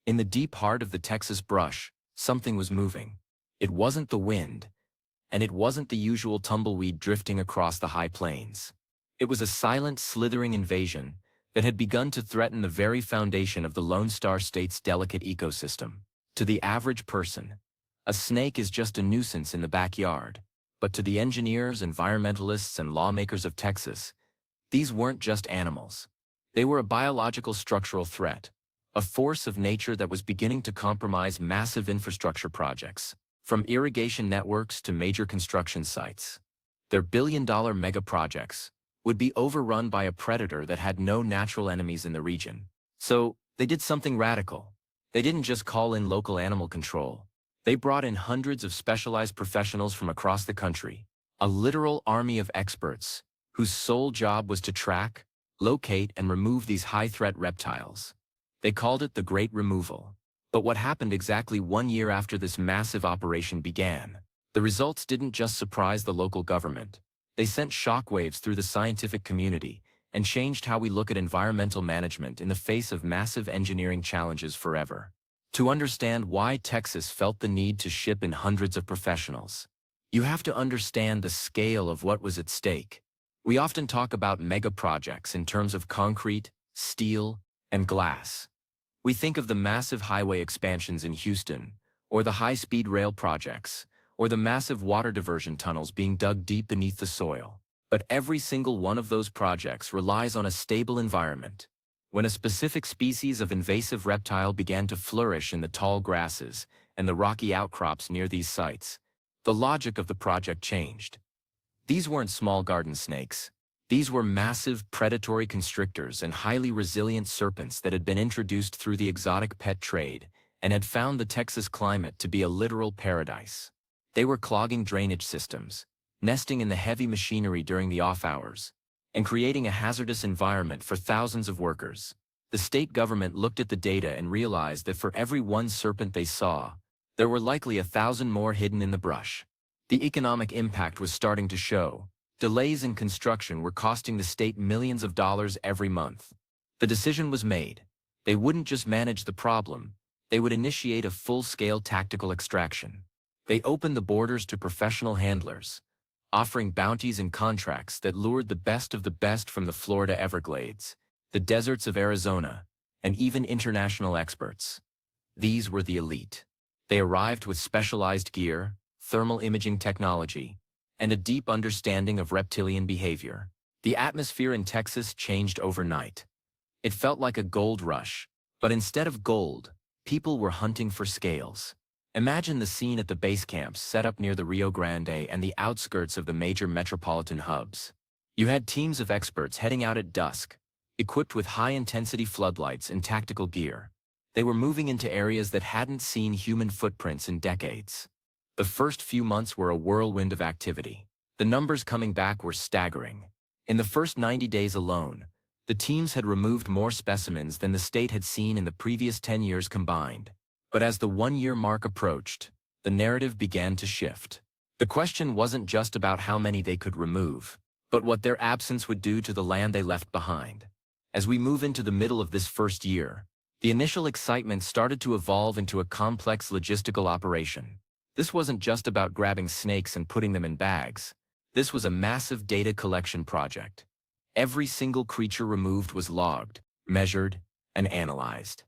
In the deep heart of the Texas brush, something was moving. It wasn't the wind, and it wasn't the usual tumbleweed drifting across the high plains. It was a silent, slithering invasion that had begun to threaten the very foundation of the Lone Star State's delicate ecosystem. To the average person, a snake is just a nuisance in the backyard. But to the engineers, environmentalists, and lawmakers of Texas, these weren't just animals. They were a biological structural threat, a force of nature that was beginning to compromise massive infrastructure projects, from irrigation networks to major construction sites. Their billion-dollar mega projects would be overrun by a predator that had no natural enemies in the region. So, they did something radical. They didn't just call in local animal control. They brought in hundreds of specialized professionals from across the country, a literal army of experts whose sole job was to track, locate, and remove these high-threat reptiles. They called it the Great Removal. But what happened exactly 1 year after this massive operation began? The results didn't just surprise the local government. They sent shockwaves through the scientific community and changed how we look at environmental management in the face of massive engineering challenges forever. To understand why Texas felt the need to ship in hundreds of professionals, you have to understand the scale of what was at stake. We often talk about mega projects in terms of concrete, steel, and glass. We think of the massive highway expansions in Houston, or the high-speed rail projects, or the massive water diversion tunnels being dug deep beneath the soil. But every single one of those projects relies on a stable environment. When a specific species of invasive reptile began to flourish in the tall grasses and the rocky outcrops near these sites, the logic of the project changed. These weren't small garden snakes. These were massive predatory constrictors and highly resilient serpents that had been introduced through the exotic pet trade and had found the Texas climate to be a literal paradise. They were clogging drainage systems, nesting in the heavy machinery during the off hours, and creating a hazardous environment for thousands of workers. The state government looked at the data and realized that for every one serpent they saw, there were likely 1,000 more hidden in the brush. The economic impact was starting to show. Delays in construction were costing the state millions of dollars every month. The decision was made. They wouldn't just manage the problem, they would initiate a full-scale tactical extraction. They opened the borders to professional handlers, offering bounties and contracts that lured the best of the best from the Florida Everglades, the deserts of Arizona, and even international experts. These were the elite. They arrived with specialized gear, thermal imaging technology, and a deep understanding of reptilian behavior. The atmosphere in Texas changed overnight. It felt like a gold rush, but instead of gold, people were hunting for scales. Imagine the scene at the base camps set up near the Rio Grande and the outskirts of the major metropolitan hubs. You had teams of experts heading out at dusk, equipped with high-intensity floodlights and tactical gear. They were moving into areas that hadn't seen human footprints in decades. The first few months were a whirlwind of activity. The numbers coming back were staggering. In the first 90 days alone, the teams had removed more specimens than the state had seen in the previous 10 years combined. But as the 1-year mark approached, the narrative began to shift. The question wasn't just about how many they could remove, but what their absence would do to the land they left behind. As we move into the middle of this first year, the initial excitement started to evolve into a complex logistical operation. This wasn't just about grabbing snakes and putting them in bags. This was a massive data collection project. Every single creature removed was logged, measured, and analyzed.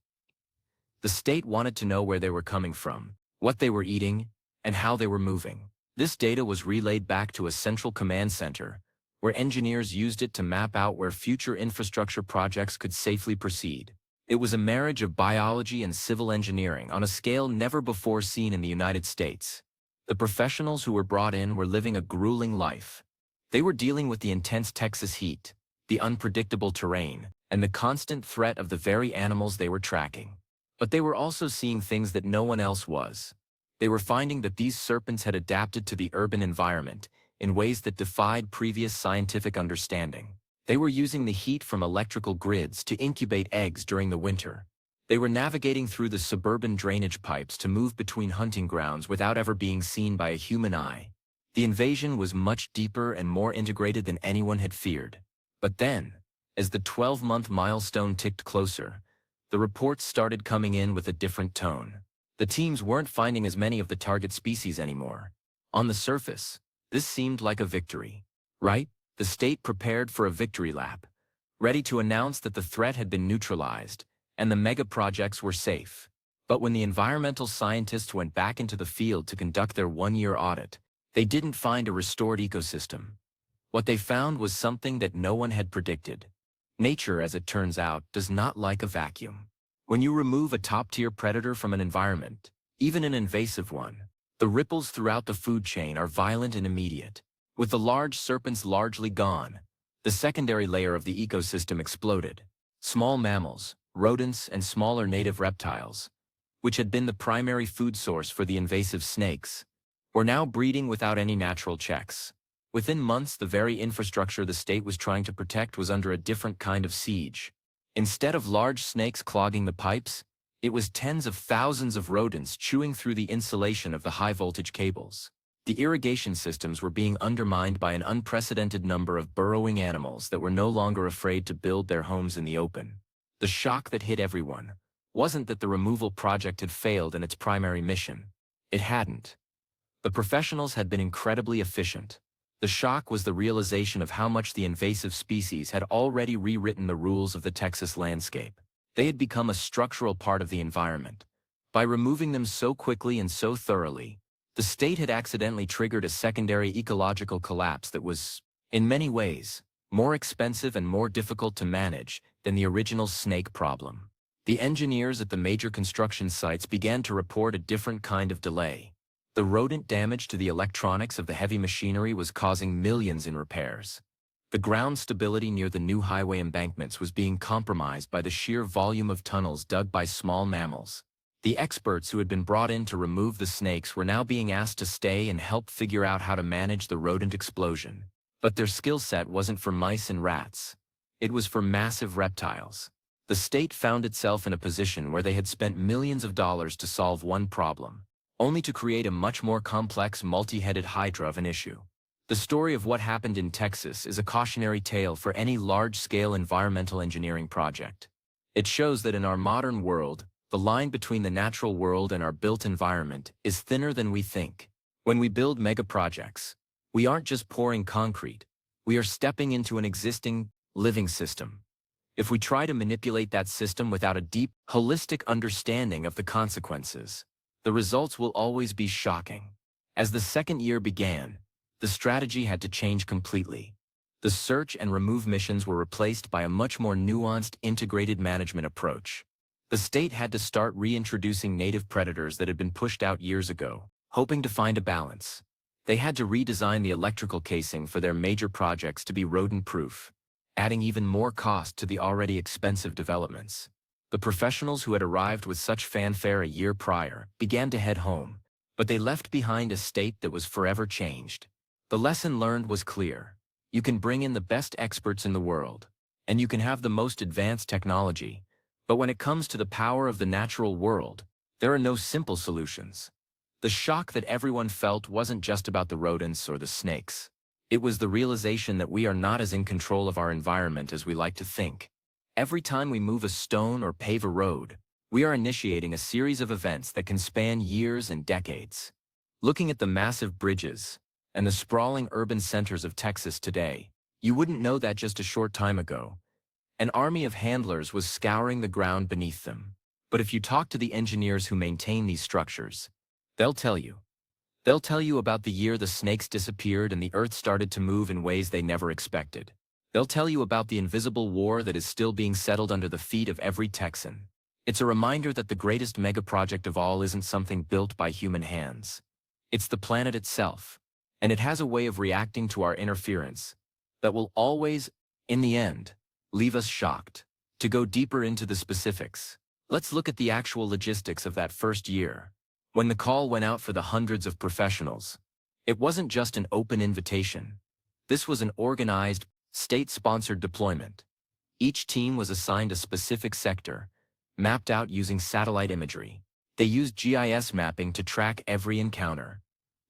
The state wanted to know where they were coming from, what they were eating, and how they were moving. This data was relayed back to a central command center, where engineers used it to map out where future infrastructure projects could safely proceed. It was a marriage of biology and civil engineering on a scale never before seen in the United States. The professionals who were brought in were living a grueling life. They were dealing with the intense Texas heat, the unpredictable terrain, and the constant threat of the very animals they were tracking. But they were also seeing things that no one else was. They were finding that these serpents had adapted to the urban environment in ways that defied previous scientific understanding. They were using the heat from electrical grids to incubate eggs during the winter. They were navigating through the suburban drainage pipes to move between hunting grounds without ever being seen by a human eye. The invasion was much deeper and more integrated than anyone had feared. But then, as the 12-month milestone ticked closer, the reports started coming in with a different tone. The teams weren't finding as many of the target species anymore. On the surface, this seemed like a victory, right? The state prepared for a victory lap, ready to announce that the threat had been neutralized and the mega projects were safe. But when the environmental scientists went back into the field to conduct their one-year audit, they didn't find a restored ecosystem. What they found was something that no one had predicted. Nature, as it turns out, does not like a vacuum. When you remove a top-tier predator from an environment, even an invasive one, the ripples throughout the food chain are violent and immediate. With the large serpents largely gone, the secondary layer of the ecosystem exploded. Small mammals, rodents, and smaller native reptiles, which had been the primary food source for the invasive snakes, were now breeding without any natural checks. Within months, the very infrastructure the state was trying to protect was under a different kind of siege. Instead of large snakes clogging the pipes, it was tens of thousands of rodents chewing through the insulation of the high-voltage cables. The irrigation systems were being undermined by an unprecedented number of burrowing animals that were no longer afraid to build their homes in the open. The shock that hit everyone wasn't that the removal project had failed in its primary mission. It hadn't. The professionals had been incredibly efficient. The shock was the realization of how much the invasive species had already rewritten the rules of the Texas landscape. They had become a structural part of the environment. By removing them so quickly and so thoroughly, the state had accidentally triggered a secondary ecological collapse that was, in many ways, more expensive and more difficult to manage than the original snake problem. The engineers at the major construction sites began to report a different kind of delay. The rodent damage to the electronics of the heavy machinery was causing millions in repairs. The ground stability near the new highway embankments was being compromised by the sheer volume of tunnels dug by small mammals. The experts who had been brought in to remove the snakes were now being asked to stay and help figure out how to manage the rodent explosion. But their skill set wasn't for mice and rats. It was for massive reptiles. The state found itself in a position where they had spent millions of dollars to solve one problem, only to create a much more complex multi-headed hydra of an issue. The story of what happened in Texas is a cautionary tale for any large-scale environmental engineering project. It shows that in our modern world, the line between the natural world and our built environment is thinner than we think. When we build mega projects, we aren't just pouring concrete, we are stepping into an existing, living system. If we try to manipulate that system without a deep, holistic understanding of the consequences, the results will always be shocking. As the second year began, the strategy had to change completely. The search and remove missions were replaced by a much more nuanced, integrated management approach. The state had to start reintroducing native predators that had been pushed out years ago, hoping to find a balance. They had to redesign the electrical casing for their major projects to be rodent-proof, adding even more cost to the already expensive developments. The professionals who had arrived with such fanfare a year prior began to head home, but they left behind a state that was forever changed. The lesson learned was clear. You can bring in the best experts in the world, and you can have the most advanced technology, but when it comes to the power of the natural world, there are no simple solutions. The shock that everyone felt wasn't just about the rodents or the snakes. It was the realization that we are not as in control of our environment as we like to think. Every time we move a stone or pave a road, we are initiating a series of events that can span years and decades. Looking at the massive bridges and the sprawling urban centers of Texas today, you wouldn't know that just a short time ago. An army of handlers was scouring the ground beneath them. But if you talk to the engineers who maintain these structures, they'll tell you. They'll tell you about the year the snakes disappeared and the earth started to move in ways they never expected. They'll tell you about the invisible war that is still being settled under the feet of every Texan. It's a reminder that the greatest mega-project of all isn't something built by human hands. It's the planet itself, and it has a way of reacting to our interference that will always, in the end, leave us shocked. To go deeper into the specifics, let's look at the actual logistics of that first year. When the call went out for the hundreds of professionals, it wasn't just an open invitation. This was an organized, state-sponsored deployment. Each team was assigned a specific sector, mapped out using satellite imagery. They used GIS mapping to track every encounter.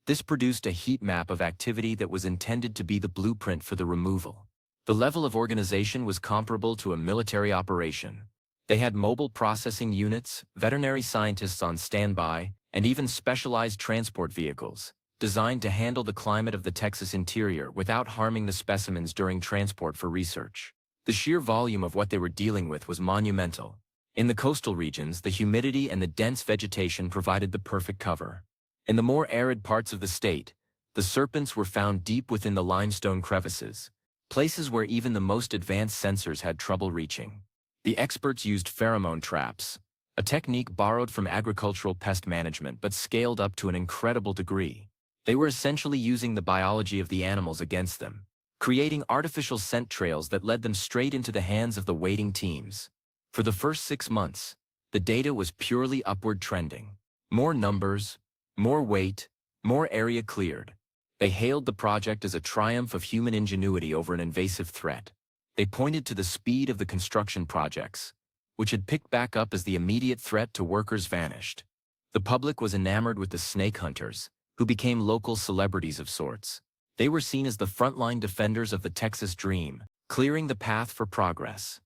This produced a heat map of activity that was intended to be the blueprint for the removal. The level of organization was comparable to a military operation. They had mobile processing units, veterinary scientists on standby, and even specialized transport vehicles, designed to handle the climate of the Texas interior without harming the specimens during transport for research. The sheer volume of what they were dealing with was monumental. In the coastal regions, the humidity and the dense vegetation provided the perfect cover. In the more arid parts of the state, the serpents were found deep within the limestone crevices, places where even the most advanced sensors had trouble reaching. The experts used pheromone traps, a technique borrowed from agricultural pest management but scaled up to an incredible degree. They were essentially using the biology of the animals against them, creating artificial scent trails that led them straight into the hands of the waiting teams. For the first 6 months, the data was purely upward trending. More numbers, more weight, more area cleared. They hailed the project as a triumph of human ingenuity over an invasive threat. They pointed to the speed of the construction projects, which had picked back up as the immediate threat to workers vanished. The public was enamored with the snake hunters, who became local celebrities of sorts. They were seen as the frontline defenders of the Texas dream, clearing the path for progress.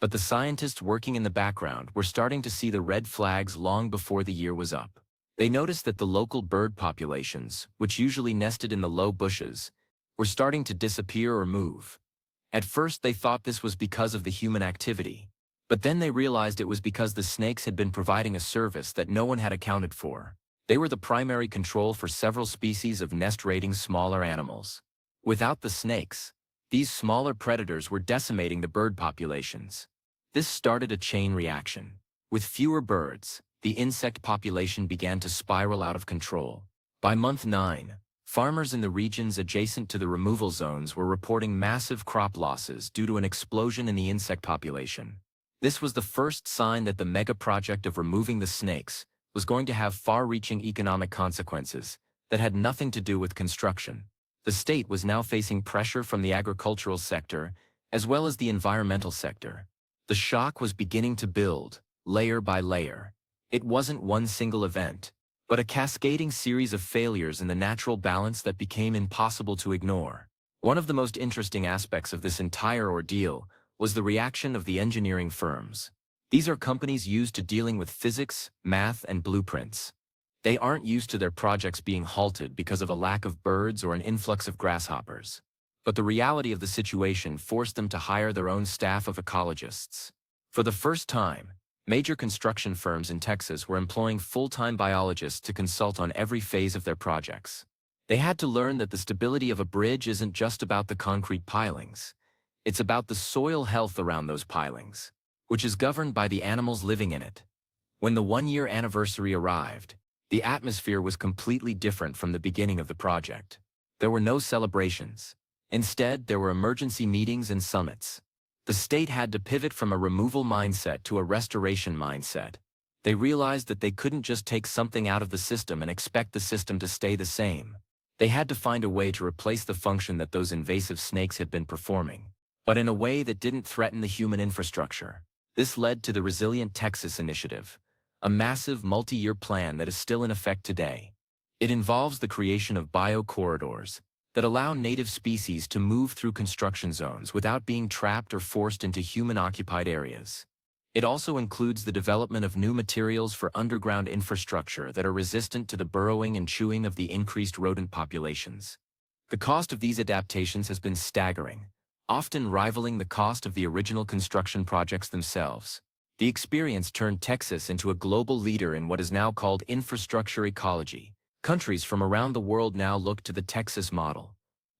But the scientists working in the background were starting to see the red flags long before the year was up. They noticed that the local bird populations, which usually nested in the low bushes, were starting to disappear or move. At first they thought this was because of the human activity, but then they realized it was because the snakes had been providing a service that no one had accounted for. They were the primary control for several species of nest-raiding smaller animals. Without the snakes, these smaller predators were decimating the bird populations. This started a chain reaction. With fewer birds, the insect population began to spiral out of control. By month 9, farmers in the regions adjacent to the removal zones were reporting massive crop losses due to an explosion in the insect population. This was the first sign that the mega project of removing the snakes was going to have far-reaching economic consequences that had nothing to do with construction. The state was now facing pressure from the agricultural sector as well as the environmental sector. The shock was beginning to build, layer by layer. It wasn't one single event, but a cascading series of failures in the natural balance that became impossible to ignore. One of the most interesting aspects of this entire ordeal was the reaction of the engineering firms. These are companies used to dealing with physics, math, and blueprints. They aren't used to their projects being halted because of a lack of birds or an influx of grasshoppers. But the reality of the situation forced them to hire their own staff of ecologists. For the first time, major construction firms in Texas were employing full-time biologists to consult on every phase of their projects. They had to learn that the stability of a bridge isn't just about the concrete pilings. It's about the soil health around those pilings, which is governed by the animals living in it. When the 1-year anniversary arrived, the atmosphere was completely different from the beginning of the project. There were no celebrations. Instead, there were emergency meetings and summits. The state had to pivot from a removal mindset to a restoration mindset. They realized that they couldn't just take something out of the system and expect the system to stay the same. They had to find a way to replace the function that those invasive snakes had been performing, but in a way that didn't threaten the human infrastructure. This led to the Resilient Texas Initiative, a massive multi-year plan that is still in effect today. It involves the creation of biocorridors that allow native species to move through construction zones without being trapped or forced into human-occupied areas. It also includes the development of new materials for underground infrastructure that are resistant to the burrowing and chewing of the increased rodent populations. The cost of these adaptations has been staggering, often rivaling the cost of the original construction projects themselves. The experience turned Texas into a global leader in what is now called infrastructure ecology. Countries from around the world now look to the Texas model,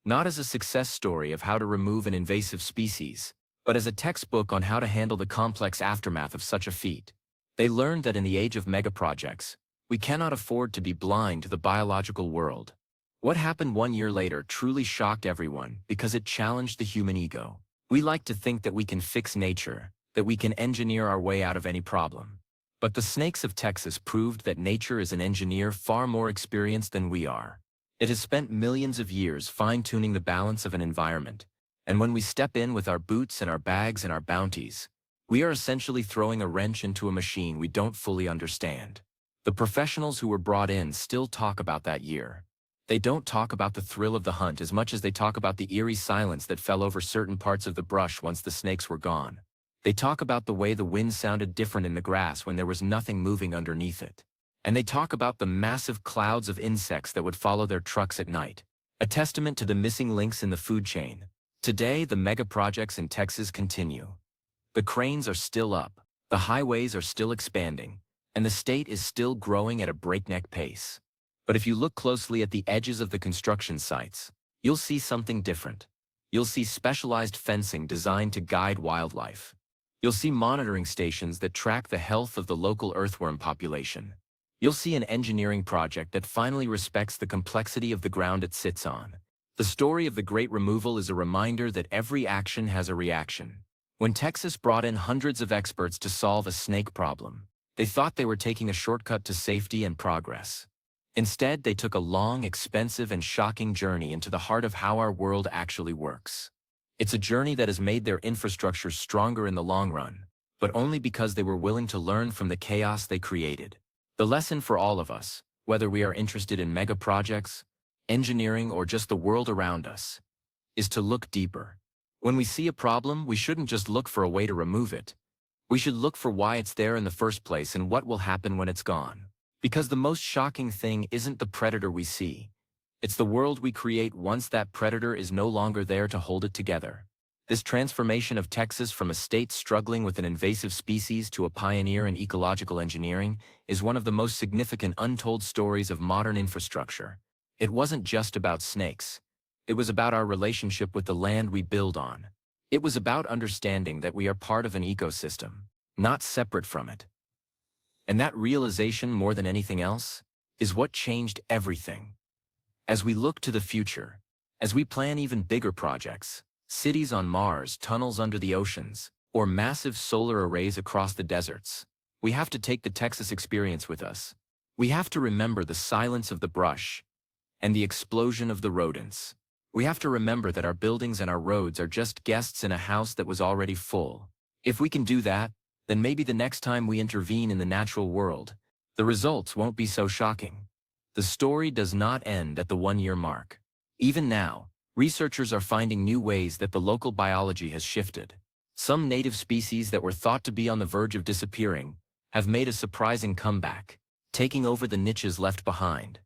not as a success story of how to remove an invasive species, but as a textbook on how to handle the complex aftermath of such a feat. They learned that in the age of megaprojects, we cannot afford to be blind to the biological world. What happened 1 year later truly shocked everyone because it challenged the human ego. We like to think that we can fix nature, that we can engineer our way out of any problem. But the snakes of Texas proved that nature is an engineer far more experienced than we are. It has spent millions of years fine-tuning the balance of an environment, and when we step in with our boots and our bags and our bounties, we are essentially throwing a wrench into a machine we don't fully understand. The professionals who were brought in still talk about that year. They don't talk about the thrill of the hunt as much as they talk about the eerie silence that fell over certain parts of the brush once the snakes were gone. They talk about the way the wind sounded different in the grass when there was nothing moving underneath it. And they talk about the massive clouds of insects that would follow their trucks at night, a testament to the missing links in the food chain. Today, the mega projects in Texas continue. The cranes are still up, the highways are still expanding, and the state is still growing at a breakneck pace. But if you look closely at the edges of the construction sites, you'll see something different. You'll see specialized fencing designed to guide wildlife. You'll see monitoring stations that track the health of the local earthworm population. You'll see an engineering project that finally respects the complexity of the ground it sits on. The story of the Great Removal is a reminder that every action has a reaction. When Texas brought in hundreds of experts to solve a snake problem, they thought they were taking a shortcut to safety and progress. Instead, they took a long, expensive, and shocking journey into the heart of how our world actually works. It's a journey that has made their infrastructure stronger in the long run, but only because they were willing to learn from the chaos they created. The lesson for all of us, whether we are interested in mega projects, engineering, or just the world around us, is to look deeper. When we see a problem, we shouldn't just look for a way to remove it. We should look for why it's there in the first place and what will happen when it's gone. Because the most shocking thing isn't the predator we see. It's the world we create once that predator is no longer there to hold it together. This transformation of Texas from a state struggling with an invasive species to a pioneer in ecological engineering is one of the most significant untold stories of modern infrastructure. It wasn't just about snakes. It was about our relationship with the land we build on. It was about understanding that we are part of an ecosystem, not separate from it. And that realization, more than anything else, is what changed everything. As we look to the future, as we plan even bigger projects, cities on Mars, tunnels under the oceans, or massive solar arrays across the deserts, we have to take the Texas experience with us. We have to remember the silence of the brush and the explosion of the rodents. We have to remember that our buildings and our roads are just guests in a house that was already full. If we can do that, then maybe the next time we intervene in the natural world, the results won't be so shocking. The story does not end at the 1-year mark. Even now, researchers are finding new ways that the local biology has shifted. Some native species that were thought to be on the verge of disappearing have made a surprising comeback, taking over the niches left behind.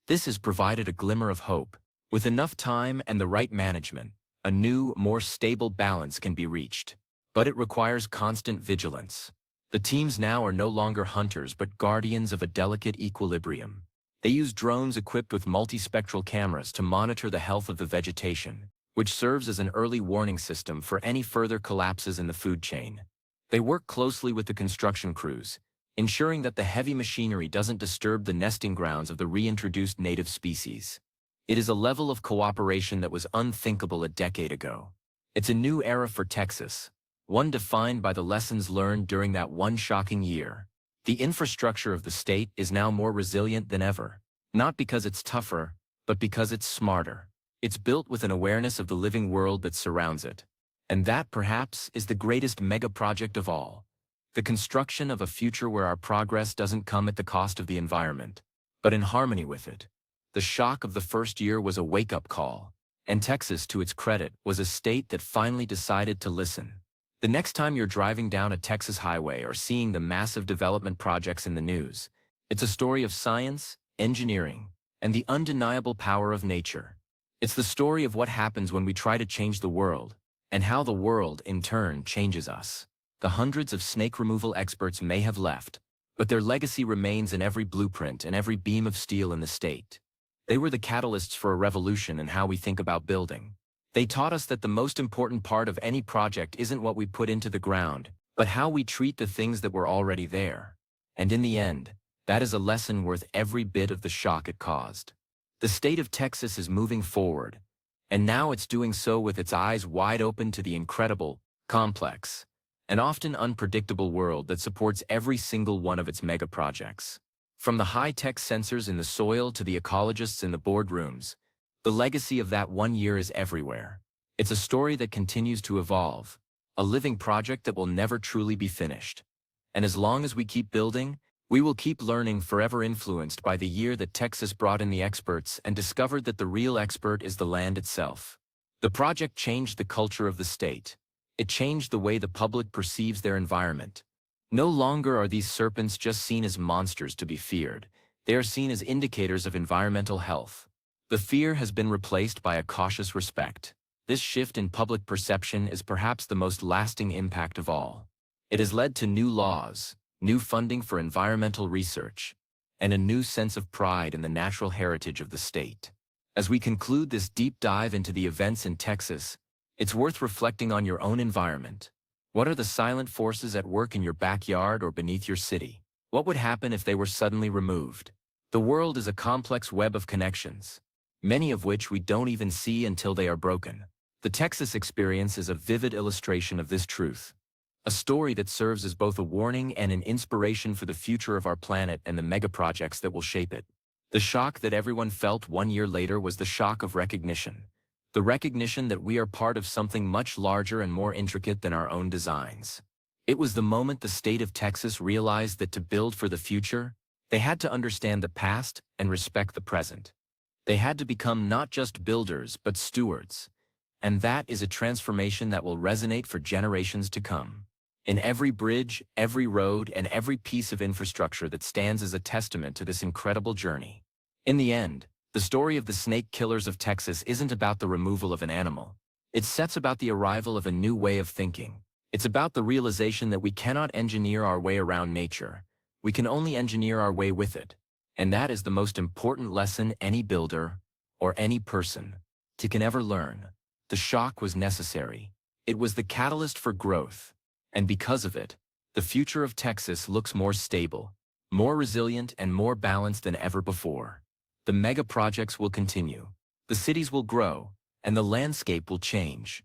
This has provided a glimmer of hope. With enough time and the right management, a new, more stable balance can be reached. But it requires constant vigilance. The teams now are no longer hunters but guardians of a delicate equilibrium. They use drones equipped with multispectral cameras to monitor the health of the vegetation, which serves as an early warning system for any further collapses in the food chain. They work closely with the construction crews, ensuring that the heavy machinery doesn't disturb the nesting grounds of the reintroduced native species. It is a level of cooperation that was unthinkable a decade ago. It's a new era for Texas, one defined by the lessons learned during that one shocking year. The infrastructure of the state is now more resilient than ever, not because it's tougher, but because it's smarter. It's built with an awareness of the living world that surrounds it. And that, perhaps, is the greatest mega project of all. The construction of a future where our progress doesn't come at the cost of the environment, but in harmony with it. The shock of the first year was a wake-up call, and Texas, to its credit, was a state that finally decided to listen. The next time you're driving down a Texas highway or seeing the massive development projects in the news, it's a story of science, engineering, and the undeniable power of nature. It's the story of what happens when we try to change the world, and how the world, in turn, changes us. The hundreds of snake removal experts may have left, but their legacy remains in every blueprint and every beam of steel in the state. They were the catalysts for a revolution in how we think about building. They taught us that the most important part of any project isn't what we put into the ground, but how we treat the things that were already there. And in the end, that is a lesson worth every bit of the shock it caused. The state of Texas is moving forward, and now it's doing so with its eyes wide open to the incredible, complex, and often unpredictable world that supports every single one of its mega projects. From the high-tech sensors in the soil to the ecologists in the boardrooms, the legacy of that 1 year is everywhere. It's a story that continues to evolve, a living project that will never truly be finished. And as long as we keep building, we will keep learning, forever influenced by the year that Texas brought in the experts and discovered that the real expert is the land itself. The project changed the culture of the state. It changed the way the public perceives their environment. No longer are these serpents just seen as monsters to be feared. They are seen as indicators of environmental health. The fear has been replaced by a cautious respect. This shift in public perception is perhaps the most lasting impact of all. It has led to new laws, new funding for environmental research, and a new sense of pride in the natural heritage of the state. As we conclude this deep dive into the events in Texas, it's worth reflecting on your own environment. What are the silent forces at work in your backyard or beneath your city? What would happen if they were suddenly removed? The world is a complex web of connections, many of which we don't even see until they are broken. The Texas experience is a vivid illustration of this truth, a story that serves as both a warning and an inspiration for the future of our planet and the megaprojects that will shape it. The shock that everyone felt 1 year later was the shock of recognition. The recognition that we are part of something much larger and more intricate than our own designs. It was the moment the state of Texas realized that to build for the future, they had to understand the past and respect the present. They had to become not just builders but stewards. And that is a transformation that will resonate for generations to come. In every bridge, every road, and every piece of infrastructure that stands as a testament to this incredible journey. In the end, the story of the snake killers of Texas isn't about the removal of an animal. It's about the arrival of a new way of thinking. It's about the realization that we cannot engineer our way around nature. We can only engineer our way with it. And that is the most important lesson any builder, or any person, can ever learn. The shock was necessary. It was the catalyst for growth. And because of it, the future of Texas looks more stable, more resilient, and more balanced than ever before. The mega projects will continue, the cities will grow, and the landscape will change.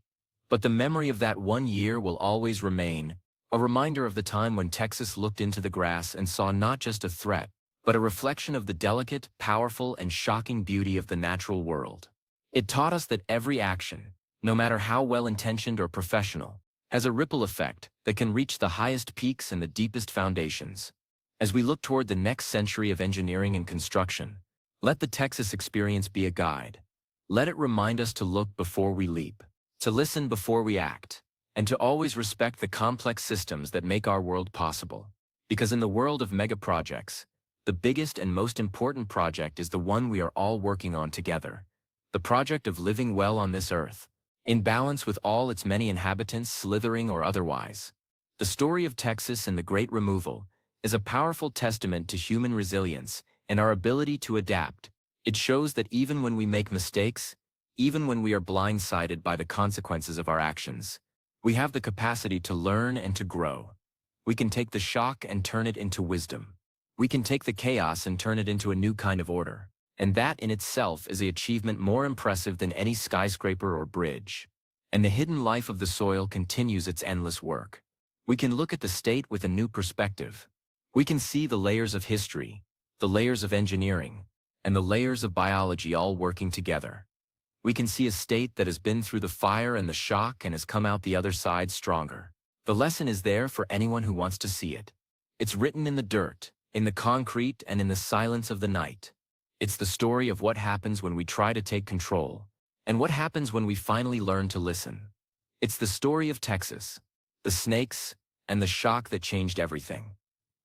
But the memory of that 1 year will always remain, a reminder of the time when Texas looked into the grass and saw not just a threat, but a reflection of the delicate, powerful, and shocking beauty of the natural world. It taught us that every action, no matter how well-intentioned or professional, has a ripple effect that can reach the highest peaks and the deepest foundations. As we look toward the next century of engineering and construction, let the Texas experience be a guide. Let it remind us to look before we leap, to listen before we act, and to always respect the complex systems that make our world possible. Because in the world of mega projects, the biggest and most important project is the one we are all working on together. The project of living well on this earth, in balance with all its many inhabitants, slithering or otherwise. The story of Texas and the Great Removal is a powerful testament to human resilience and our ability to adapt. It shows that even when we make mistakes, even when we are blindsided by the consequences of our actions, we have the capacity to learn and to grow. We can take the shock and turn it into wisdom. We can take the chaos and turn it into a new kind of order. And that in itself is an achievement more impressive than any skyscraper or bridge. And the hidden life of the soil continues its endless work. We can look at the state with a new perspective. We can see the layers of history, the layers of engineering, and the layers of biology all working together. We can see a state that has been through the fire and the shock and has come out the other side stronger. The lesson is there for anyone who wants to see it. It's written in the dirt, in the concrete, and in the silence of the night. It's the story of what happens when we try to take control, and what happens when we finally learn to listen. It's the story of Texas, the snakes, and the shock that changed everything.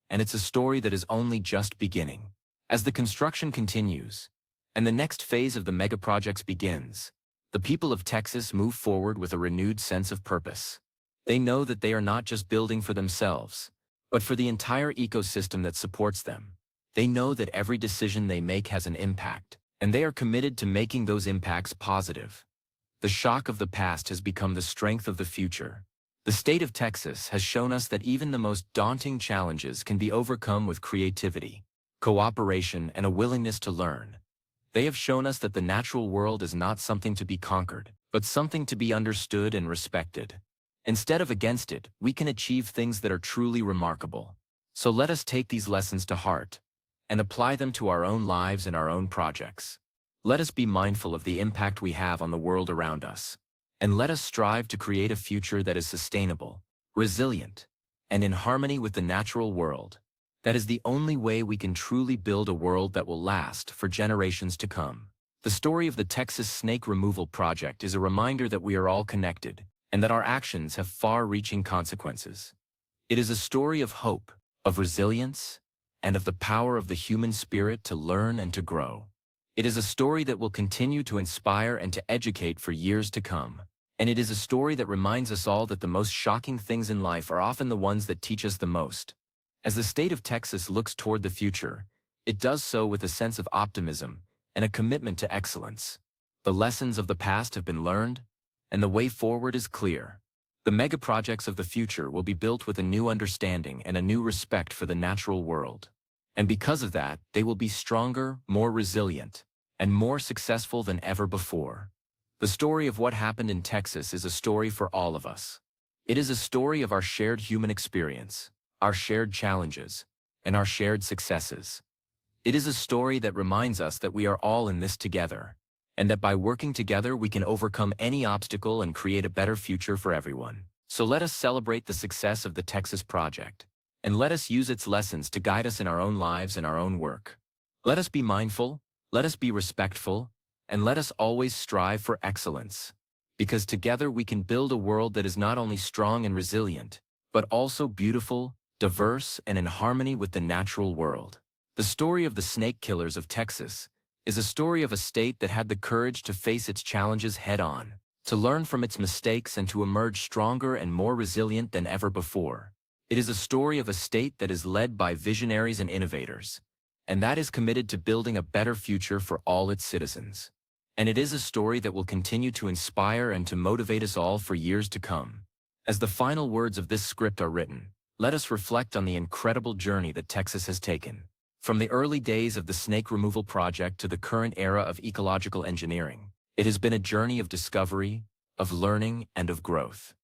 And it's a story that is only just beginning. As the construction continues, and the next phase of the megaprojects begins, the people of Texas move forward with a renewed sense of purpose. They know that they are not just building for themselves, but for the entire ecosystem that supports them. They know that every decision they make has an impact, and they are committed to making those impacts positive. The shock of the past has become the strength of the future. The state of Texas has shown us that even the most daunting challenges can be overcome with creativity, cooperation, and a willingness to learn. They have shown us that the natural world is not something to be conquered, but something to be understood and respected. Instead of against it, we can achieve things that are truly remarkable. So let us take these lessons to heart and apply them to our own lives and our own projects. Let us be mindful of the impact we have on the world around us. And let us strive to create a future that is sustainable, resilient, and in harmony with the natural world. That is the only way we can truly build a world that will last for generations to come. The story of the Texas Snake Removal Project is a reminder that we are all connected, and that our actions have far-reaching consequences. It is a story of hope, of resilience, and of the power of the human spirit to learn and to grow. It is a story that will continue to inspire and to educate for years to come. And it is a story that reminds us all that the most shocking things in life are often the ones that teach us the most. As the state of Texas looks toward the future, it does so with a sense of optimism and a commitment to excellence. The lessons of the past have been learned, and the way forward is clear. The mega-projects of the future will be built with a new understanding and a new respect for the natural world. And because of that, they will be stronger, more resilient, and more successful than ever before. The story of what happened in Texas is a story for all of us. It is a story of our shared human experience, our shared challenges, and our shared successes. It is a story that reminds us that we are all in this together, and that by working together we can overcome any obstacle and create a better future for everyone. So let us celebrate the success of the Texas Project, and let us use its lessons to guide us in our own lives and our own work. Let us be mindful, let us be respectful, and let us always strive for excellence. Because together we can build a world that is not only strong and resilient, but also beautiful, diverse, and in harmony with the natural world. The story of the snake killers of Texas is a story of a state that had the courage to face its challenges head-on, to learn from its mistakes and to emerge stronger and more resilient than ever before. It is a story of a state that is led by visionaries and innovators, and that is committed to building a better future for all its citizens. And it is a story that will continue to inspire and to motivate us all for years to come. As the final words of this script are written, let us reflect on the incredible journey that Texas has taken. From the early days of the snake removal project to the current era of ecological engineering, it has been a journey of discovery, of learning, and of growth.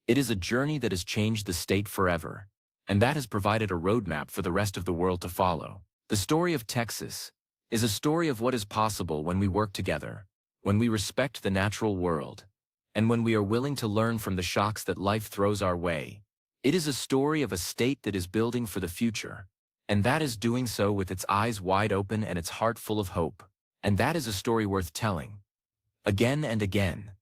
It is a journey that has changed the state forever, and that has provided a roadmap for the rest of the world to follow. The story of Texas is a story of what is possible when we work together, when we respect the natural world, and when we are willing to learn from the shocks that life throws our way. It is a story of a state that is building for the future, and that is doing so with its eyes wide open and its heart full of hope. And that is a story worth telling. Again and again.